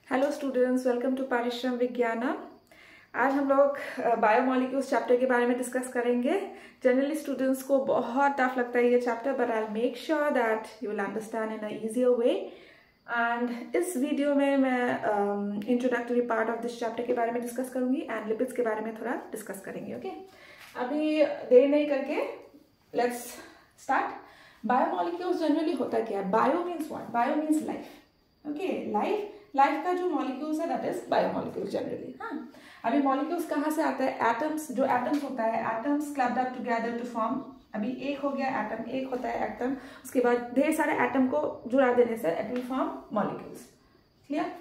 Hello students, welcome to Parishram Vigyana. आज हम लोग बायोमोलिक्यूल्स चैप्टर के बारे में डिस्कस करेंगे। जनरली स्टूडेंट्स को बहुत टफ लगता है ये chapter, but I make sure that you will understand in a easier way. And इस वीडियो में मैं introductory part of this chapter के बारे में डिस्कस करूंगी एंड लिपिड्स के बारे में थोड़ा डिस्कस करेंगे। ओके, अभी देर नहीं करके लेट्स स्टार्ट। बायोमोलिक्यूल्स जनरली होता क्या है? Bio means what? Bio means life. Okay, life का जो मॉलिक्यूल्स है दैट इज बायोमोलिक्यूल्स जनरली। हाँ, अभी मॉलिक्यूल्स कहाँ से आता है? एटम्स, जो एटम्स होता है, atoms clubbed up together to form. अभी एक हो गया एटम, एक होता है एटम, उसके बाद ढेर सारे एटम को जुड़ा देने से it will form molecules. Clear?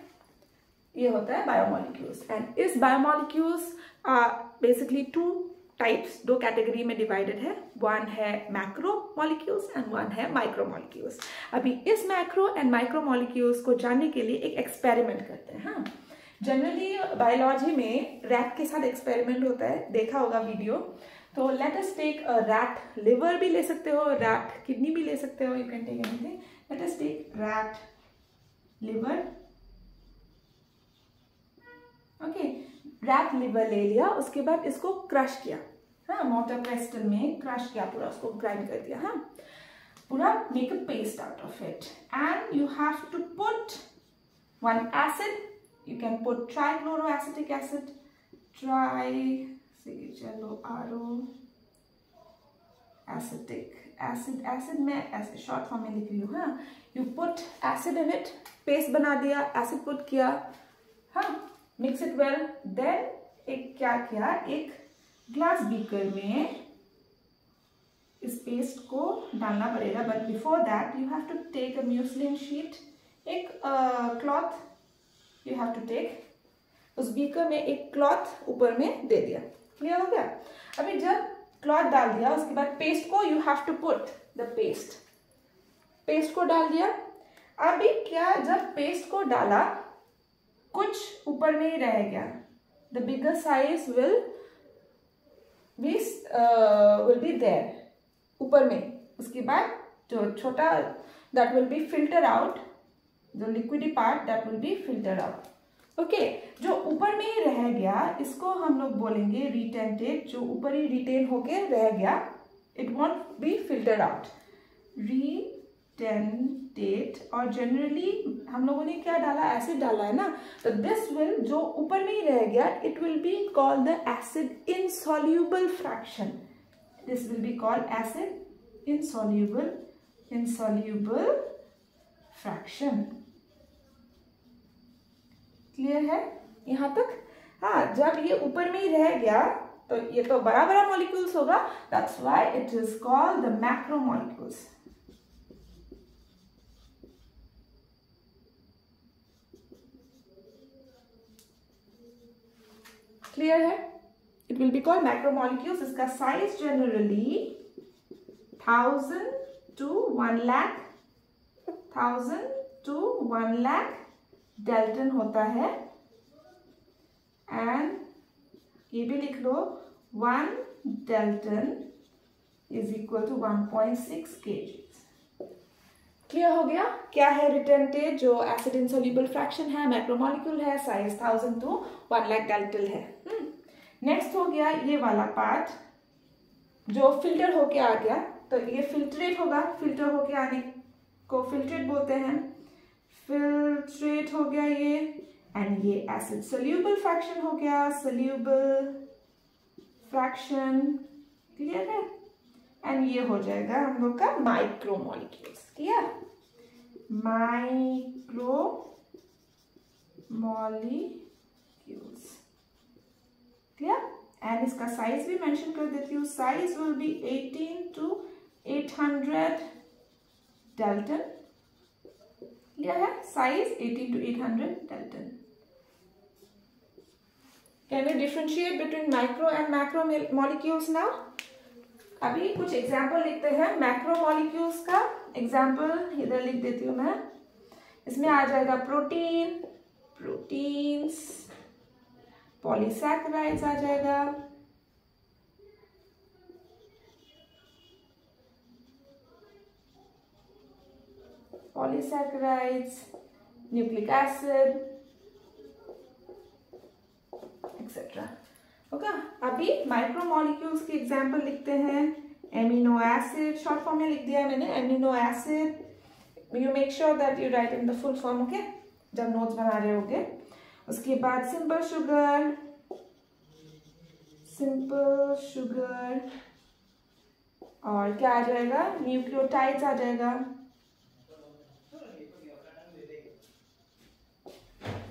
ये होता है बायोमोलिक्यूल्स। एंड इस biomolecules are basically two types, दो कैटेगरी में डिवाइडेड है। वन है मैक्रो मॉलिक्यूल्स एंड वन है माइक्रो मॉलिक्यूल्स। अभी इस मैक्रो एंड माइक्रो मॉलिक्यूल्स को जानने के लिए एक एक्सपेरिमेंट करते हैं। हाँ, जनरली बायोलॉजी में रैट के साथ एक्सपेरिमेंट होता है, देखा होगा वीडियो। तो let us take rat liver भी ले सकते हो, रैट किडनी भी ले सकते हो, you can take anything. Let us take rat liver. Okay, rat liver ले लिया, उसके बाद इसको क्रश किया। हाँ, मोटर पेस्टल में क्रश किया, पूरा उसको ग्राइंड कर दिया। हाँ, पूरा make a paste out of it and you have to put one acid. You can put trichloroacetic acid, acid में ऐसे शॉर्ट फॉर्म में लिख रही हूँ। हाँ, you put acid in it, paste बना दिया, एसिड पुट किया। हाँ, मिक्स इट वेल। देन एक क्या किया, एक ग्लास बीकर में इस पेस्ट को डालना पड़ेगा, but before that you have to take a muslin sheet, एक cloth you have to take. उस बीकर में एक क्लॉथ ऊपर में दे दिया। क्लियर हो गया? अभी जब क्लॉथ डाल दिया, उसके बाद पेस्ट को you have to put the paste को डाल दिया। अभी क्या, जब पेस्ट को डाला कुछ ऊपर में ही रह गया, the bigger size will be there ऊपर में। उसके बाद जो छोटा that will be filter out, जो liquidy part that will be filter out. Okay, जो ऊपर में ही रह गया इसको हम लोग बोलेंगे रिटेंटेड। जो ऊपर ही रिटेन होके रह गया, it won't be filter out, retented. और जनरली हम लोगों ने क्या डाला, एसिड डाला है ना, तो दिस विल, जो ऊपर में ही रह गया, it will be called the acid insoluble fraction. This will be called acid insoluble fraction. Clear है यहां तक? हाँ, जब ये ऊपर में ही रह गया तो ये तो बड़ा बड़ा मॉलिक्यूल्स होगा, that's why it is called the macro molecules. Clear है? It will be called macro molecules. इसका size generally 1000 to 1 lakh dalton होता है। एंड ये भी लिख लो, 1 dalton is equal to 1.6 kg। Clear हो गया? क्या है रिटेंटेड? जो एसिड इनसॉल्यूबल फ्रैक्शन है, मैक्रोमोलिक्यूल है, साइज 1000 to 1 lakh डेल्टन है। नेक्स्ट हो गया ये वाला पार्ट, जो फिल्टर होके आ गया, तो ये फिल्ट्रेट होगा। फिल्टर होके आने को फिल्ट्रेट बोलते हैं। फिल्ट्रेट हो गया ये, एंड ये एसिड सोल्यूबल फ्रैक्शन हो गया, सोल्यूबल फ्रैक्शन। क्लियर है? एंड ये हो जाएगा हम लोग का micro molecules. Clear? Micro molecules. Clear? And इसका साइज भी मेंशन कर देती हूँ, size will be 18 to 800 dalton. Clear है? Size 18 to 800 dalton. Can we differentiate between micro and macro molecules now? अभी कुछ एग्जाम्पल लिखते हैं मैक्रो मॉलिक्यूल्स का। एग्जाम्पल इधर लिख देती हूँ मैं। इसमें आ जाएगा प्रोटीन, प्रोटीन्स, पॉलीसैकेराइड्स आ जाएगा, polysaccharides, nucleic acid, etcetera. Okay, अभी माइक्रोमोलिक्यूल्स की एग्जांपल लिखते हैं। एमिनो एसिड, शॉर्ट फॉर्म में लिख दिया है मैंने, amino acid. You make sure that you right in the full form, okay, जब नोट्स बना रहे होगे। उसके बाद सिंपल शुगर, सिंपल शुगर, और क्या आ जाएगा, न्यूक्लियोटाइड्स आ जाएगा।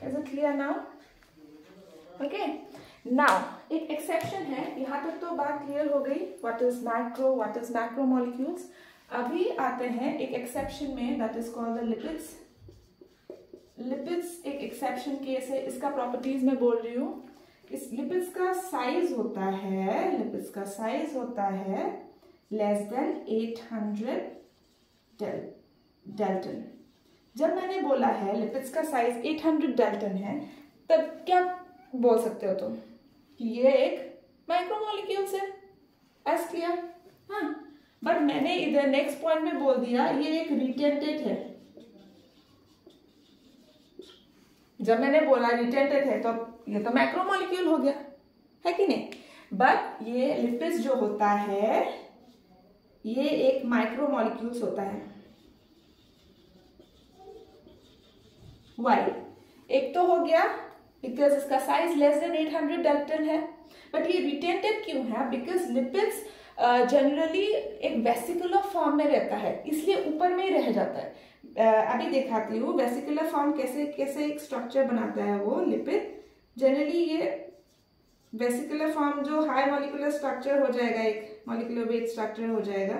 Is it clear now? Okay. Now एक एक्सेप्शन है, यहाँ तक तो बात क्लियर हो गई, what is macro, what is macromolecules. अभी आते हैं एक एक्सेप्शन में, that is called the lipids. Lipids एक एक्सेप्शन केस है, इसका प्रॉपर्टीज में बोल रही हूँ। इस लिपिड्स का साइज होता है, लिपिड्स का साइज होता है लेस देन 800 डाल्टन। जब मैंने बोला है लिपिड्स का साइज 800 डाल्टन है, तब क्या बोल सकते हो तुम कि ये एक माइक्रोमोलिक्यूल्स है, एज क्लियर। हाँ, बट मैंने इधर नेक्स्ट पॉइंट में बोल दिया ये एक रिटेंटेड है। जब मैंने बोला रिटेंटेड है तो ये तो मैक्रोमोलिक्यूल हो गया, है कि नहीं। बट ये लिपिड्स जो होता है ये एक माइक्रोमोलिक्यूल्स होता है। वाई, एक तो हो गया बिकॉज इसका साइज लेस देन 800 डाल्टन है। बट ये रिटेंटेड क्यों है, बिकॉज लिपिड्स जनरली एक वेसिकुलर फॉर्म में रहता है, इसलिए ऊपर में ही रह जाता है। अभी दिखाती हूँ वेसिकुलर फॉर्म कैसे कैसे एक स्ट्रक्चर बनाता है वो लिपिड। जनरली ये वेसिकुलर फॉर्म जो हाई मॉलिक्यूलर स्ट्रक्चर हो जाएगा, एक मॉलिक्यूलर वेट स्ट्रक्चर हो जाएगा,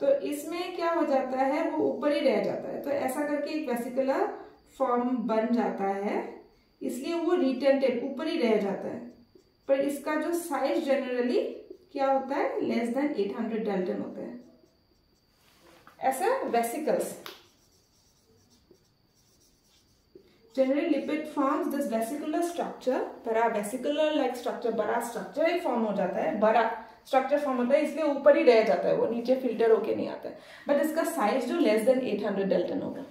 तो इसमें क्या हो जाता है वो ऊपर ही रह जाता है। तो ऐसा करके एक वेसिकुलर फॉर्म बन जाता है, इसलिए वो रिटेंटेड ऊपर ही रह जाता है। पर इसका जो साइज जनरली क्या होता है, लेस देन 800 डाल्टन होता है। ऐसा vesicles, generally lipid forms this vesicular structure, बड़ा वेसिकुलर लाइक स्ट्रक्चर, बड़ा स्ट्रक्चर एक फॉर्म हो जाता है, बड़ा स्ट्रक्चर फॉर्म होता है, इसलिए ऊपर ही रह जाता है, वो नीचे फिल्टर होके नहीं आता है। बट इसका साइज जो लेस देन 800 डाल्टन होगा।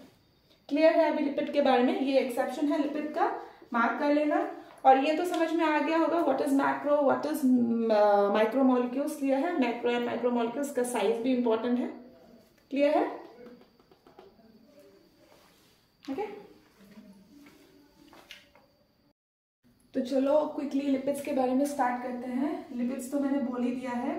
क्लियर है अभी लिपिड के बारे में, ये एक्सेप्शन है लिपिड का, मार्क कर लेना। और ये तो समझ में आ गया होगा what is macro, what is micromolecules. Clear है, मैक्रो एंड माइक्रोमोलिक्यूल्स का साइज भी इंपॉर्टेंट है। क्लियर है, ओके। तो चलो क्विकली लिपिड्स के बारे में स्टार्ट करते हैं। लिपिड्स तो मैंने बोल ही दिया है,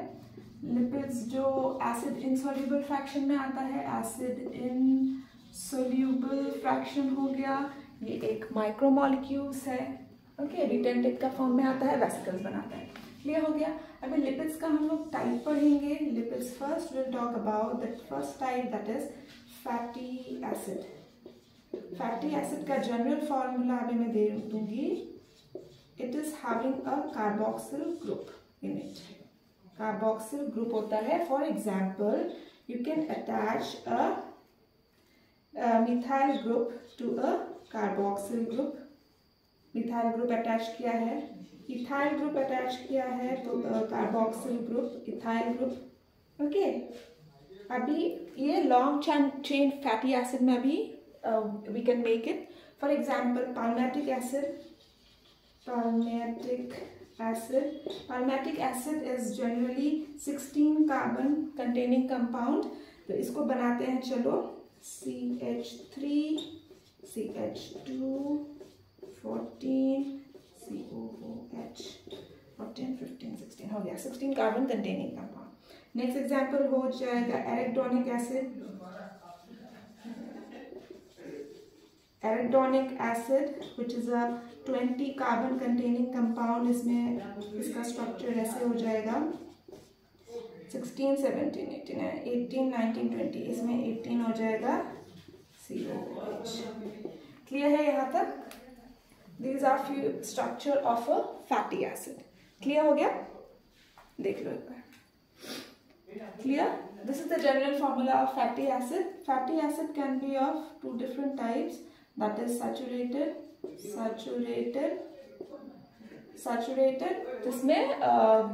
लिपिड्स जो एसिड इनसॉल्युबल फ्रैक्शन में आता है, एसिड इनसॉल्युबल फ्रैक्शन हो गया, ये एक माइक्रोमोलिक्यूल्स है। ओके, रिटेंटेड का फॉर्म में आता है, वेसिकल्स बनाता है। क्लियर हो गया। अभी लिपिड्स का हम लोग टाइप पढ़ेंगे। Lipids first will talk about the first type, that is fatty acid. Fatty acid का जनरल फॉर्मूला अभी मैं दे दूंगी। It is having a carboxyl group in it. Carboxyl group होता है, for example you can attach a methyl group to a carboxyl group. Methyl group attach किया है, ethyl group attach किया है, तो carboxyl group, ethyl group. Okay, अभी ये long chain fatty acid में भी we can make it. For example palmitic acid. Palmitic acid is generally 16 carbon containing compound। तो इसको बनाते हैं, चलो CH3 CH2 14 COOH 14 15 16 हो गया, 16 carbon containing compound. Next example हो जाएगा arachidonic acid. Arachidonic acid which is a 20 carbon containing compound. इसमें इसका स्ट्रक्चर ऐसे हो जाएगा 16 17 18 18 19 20, इसमें 18 हो जाएगा COOH। क्लियर है यहाँ तक? These are few structure of a fatty acid। Clear हो गया? देख लो एक बार। Clear? This is the general formula of fatty acid। Fatty acid can be of two different types, that is saturated, जिसमें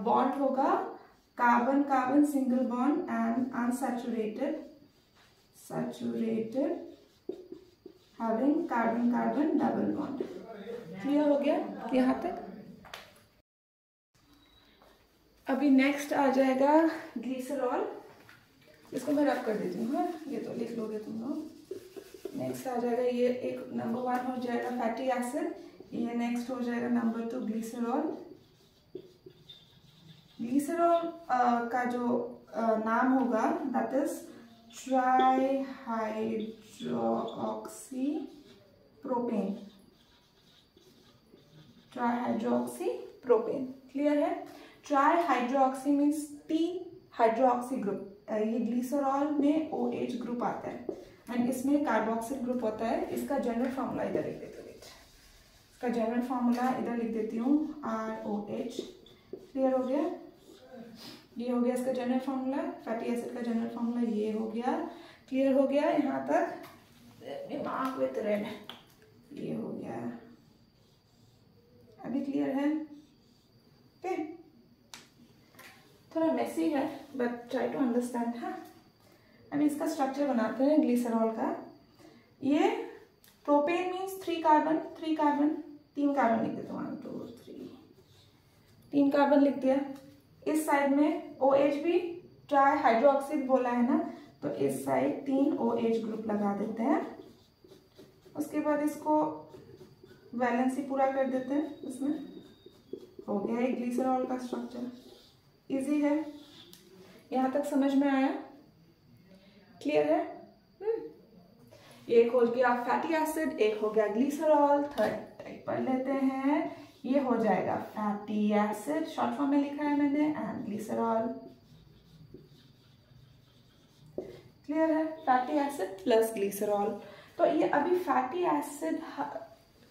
bond होगा carbon carbon single bond, and unsaturated having carbon carbon double bond. Clear हो गया यहाँ तक? अभी next आ जाएगा glycerol, इसको मैं रब कर देती हूँ, हाँ ये तो लिख लोगे तुम लोग। नेक्स्ट आ जाएगा ये एक नंबर 1 हो जाएगा फैटी एसिड, ये नेक्स्ट हो जाएगा नंबर 2 ग्लिसरॉल। ग्लिसरॉल का जो नाम होगा दैट इज ट्राईहाइड्रोक्सीप्रोपेन। ट्राईहाइड्रोक्सीप्रोपेन, क्लियर है। ट्राईहाइड्रोक्सी मीन्स टी हाइड्रोक्सी ग्रुप, ये ग्लिसरॉल में OH ग्रुप आता है एंड इसमें कार्बोक्सिल ग्रुप होता है। इसका जनरल फार्मूला इधर लिख देती हूँ, इसका जनरल फार्मूला इधर लिख देती हूँ ROH। क्लियर हो गया, ये हो गया इसका जनरल फार्मूला, फैटी एसिड का जनरल फार्मूला ये हो गया। क्लियर हो गया यहाँ तक, मार्क विथ रेड, ये हो गया, अभी क्लियर है। ओके, थोड़ा मेसी है बट ट्राई टू अंडरस्टैंड। हाँ, अभी इसका स्ट्रक्चर बनाते हैं ग्लिसरॉल का। ये propane means 3 carbon, 3 carbon, 3 carbon लिख देते हैं, 1 2 3, 3 कार्बन लिख दिया। इस साइड में OH भी ट्राईहाइड्रोक्सिल बोला है ना, तो इस साइड 3 OH ग्रुप लगा देते हैं। उसके बाद इसको वैलेंसी पूरा कर देते हैं, इसमें हो गया एक ग्लिसरॉल का स्ट्रक्चर। इजी है, यहाँ तक समझ में आया, क्लियर है। एक हो गया फैटी एसिड, एक हो गया ग्लिसरॉल। थर्ड टाइप पढ़ लेते हैं, ये हो जाएगा फैटी एसिड, शॉर्ट फॉर्म में लिखा है मैंने, एंड ग्लिसरॉल। क्लियर है, फैटी एसिड प्लस ग्लिसरॉल। तो ये अभी fatty acid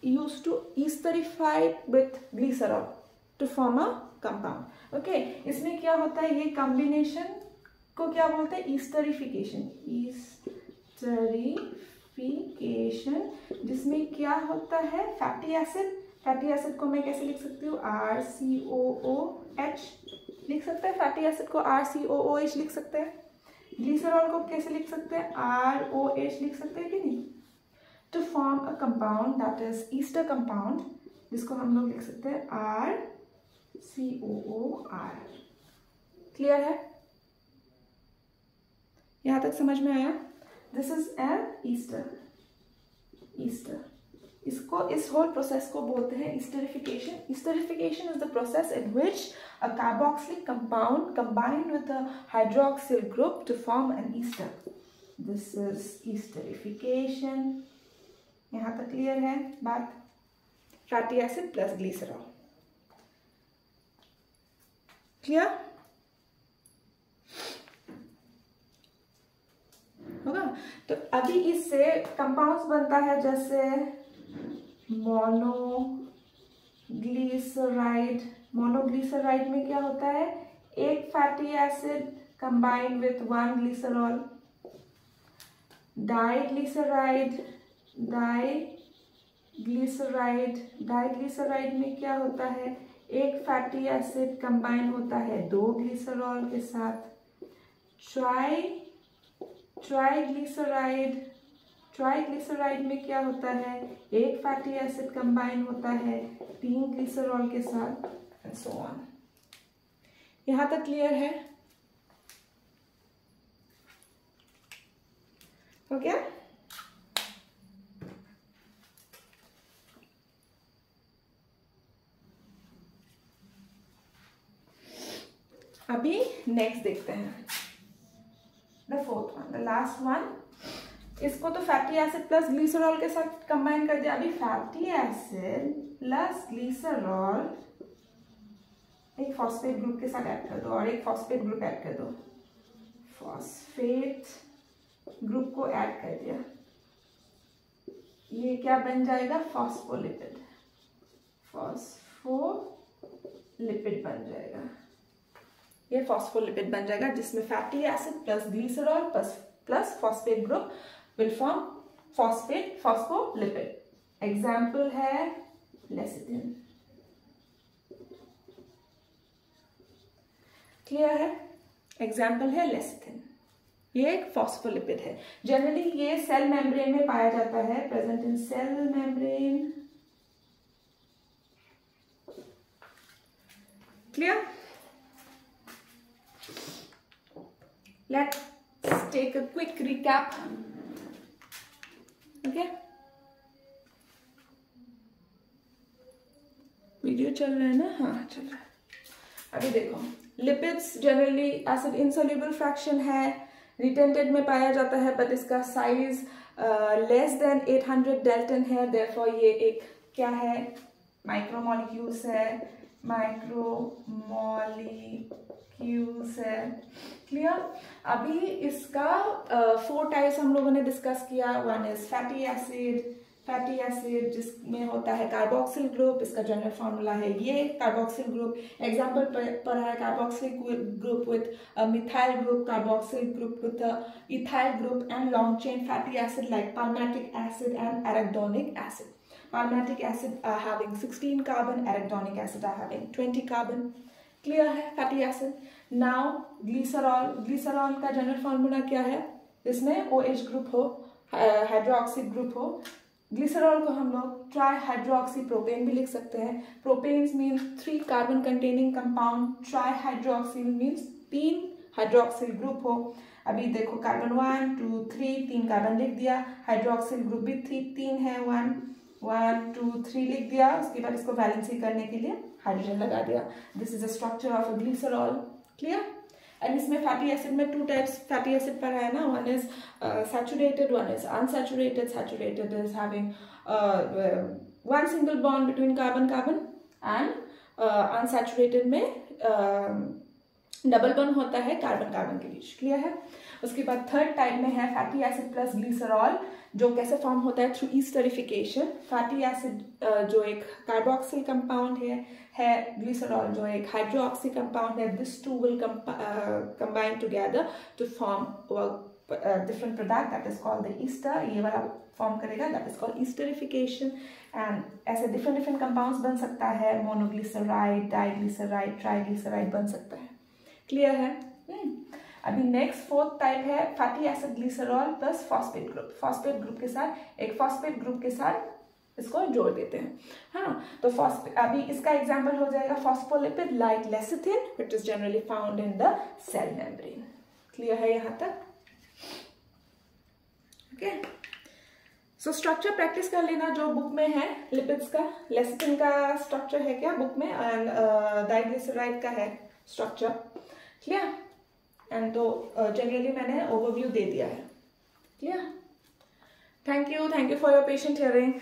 used to esterified with glycerol to form a compound. Okay, इसमें क्या होता है, ये कॉम्बिनेशन को क्या बोलते हैं, ईस्टरिफिकेशन। ईस्टरिफिकेशन, जिसमें क्या होता है फैटी एसिड, फैटी एसिड को मैं कैसे लिख सकती हूँ, RCOOH लिख सकते हैं, फैटी एसिड को RCOOH लिख सकते हैं। ग्लिसरॉल को कैसे लिख सकते हैं, ROH लिख सकते हैं कि नहीं। To form a compound that is ester compound, जिसको हम लोग लिख सकते हैं RCOOR। क्लियर है, यहां तक समझ में आया। This is an ester. इसको, इस होल प्रोसेस को बोलते हैं esterification. Esterification is the process in which a carboxylic compound combined with a hydroxyl group to form an ester. This is ईस्टरिफिकेशन। यहाँ तक क्लियर है बात। Fatty acid plus glycerol, clear होगा। तो अभी इससे कंपाउंड्स बनता है जैसे मोनोग्लिसराइड। मोनोग्लिसराइड में क्या होता है, एक fatty acid combined with 1 glycerol. Diglyceride में क्या होता है, एक फैटी एसिड कंबाइन होता है 2 ग्लिसरॉल के साथ। ट्राइग्लिसराइड में क्या होता है, एक फैटी एसिड कंबाइन होता है 3 ग्लिसरॉल के साथ, एंड सो ऑन। यहां तक क्लियर है, हो गया। अभी नेक्स्ट देखते हैं the fourth one, the last one. इसको तो फैटी एसिड प्लस ग्लिसरॉल के साथ कंबाइन कर दिया। अभी फैटी एसिड प्लस ग्लिसरॉल एक फॉस्फेट ग्रुप के साथ ऐड कर दो, और एक फॉस्फेट ग्रुप ऐड कर दो। फॉस्फेट ग्रुप को ऐड कर दिया, ये क्या बन जाएगा, फॉस्फोलिपिड। फॉस्फोलिपिड बन जाएगा, ये फॉस्फोलिपिड बन जाएगा, जिसमें fatty acid plus glycerol plus phosphate group will form phospholipid. Example है लेसिथिन। क्लियर है, एग्जाम्पल है लेसिथिन, ये एक फॉस्फोलिपिड है। जनरली ये सेल मेम्ब्रेन में पाया जाता है, present in cell membrane. Clear, let's take a quick recap. Okay, video चल रहा है ना? हाँ चल रहा है। अभी देखो, lipids generally acid insoluble fraction है, रिटेंटेड में पाया जाता है, बट इसका साइज लेस देन 800 डाल्टन है, देयरफॉर ये एक क्या है, माइक्रोमोलिक्यूल्स है, माइक्रोमोलिक्यूल्स है। क्लियर? अभी इसका 4 टाइप्स हम लोगों ने डिस्कस किया। वन इज फैटी एसिड जिसमें होता है कार्बोक्सिल ग्रुप, इसका जनरल फॉर्मूला है ये कार्बोक्सिल ग्रुप। एग्जांपल पर है carboxyl group with methyl group, carboxyl group with ethyl group, and long chain fatty acid like palmitic acid and arachidonic acid. Palmitic acid are having 16 carbon, arachidonic acid are having 20 carbon. Clear है? Fatty acid. Now glycerol का general formula क्या है? इसमें OH group हो, hydroxy group हो। Glycerol को हम लोग ट्राई हाइड्रोक्सी प्रोपेन भी लिख सकते हैं। Propanes means 3 carbon containing compound, tri hydroxyl means 3 hydroxyl group हो। अभी देखो कार्बन 1 2 3 3 कार्बन लिख दिया, हाइड्रोक्सिल ग्रुप भी 3 है, 1 2 3 लिख दिया। उसके बाद इसको बैलेंसिंग करने के लिए हाइड्रोजन लगा दिया। This is a structure of a glycerol. Clear? And इसमें फैटी एसिड में 2 टाइप्स फैटी एसिड पर है ना, one is saturated, one is unsaturated. Saturated is having 1 single bond between carbon and unsaturated में डबल बॉन्ड होता है carbon के बीच। Clear है? उसके बाद थर्ड टाइप में है फैटी एसिड प्लस ग्लिसरॉल, जो कैसे फॉर्म होता है? थ्रू ईस्टरिफिकेशन। फैटी एसिड जो एक कार्बोक्सिल कंपाउंड है ग्लिसरॉल जो एक हाइड्रोक्सी कंपाउंड है। This two will combine together to form different product that is called the ester. ये वाला फॉर्म करेगा, that is called esterification. And ऐसे डिफरेंट कंपाउंड्स बन सकता है, मोनोग्लिसराइड, डाइग्लिसराइड, ट्राइग्लिसराइड बन सकता है। क्लियर है? अभी नेक्स्ट 4th टाइप है fatty acid glycerol plus phosphate group. Phosphate group के साथ एक फॉस्फेट ग्रुप के साथ इसको जोड़ देते हैं। हाँ, तो अभी इसका एग्जांपल हो जाएगा phospholipid like lecithin which is generally found in the cell membrane. Clear है यहाँ तक? ओके, सो स्ट्रक्चर प्रैक्टिस कर लेना जो बुक में है। लिपिड्स का लेसिथिन का स्ट्रक्चर है क्या बुक में, एंड डाइग्लिसराइड का है स्ट्रक्चर। क्लियर? एंड तो जनरली मैंने ओवरव्यू दे दिया है। Clear? Thank you for your patient hearing.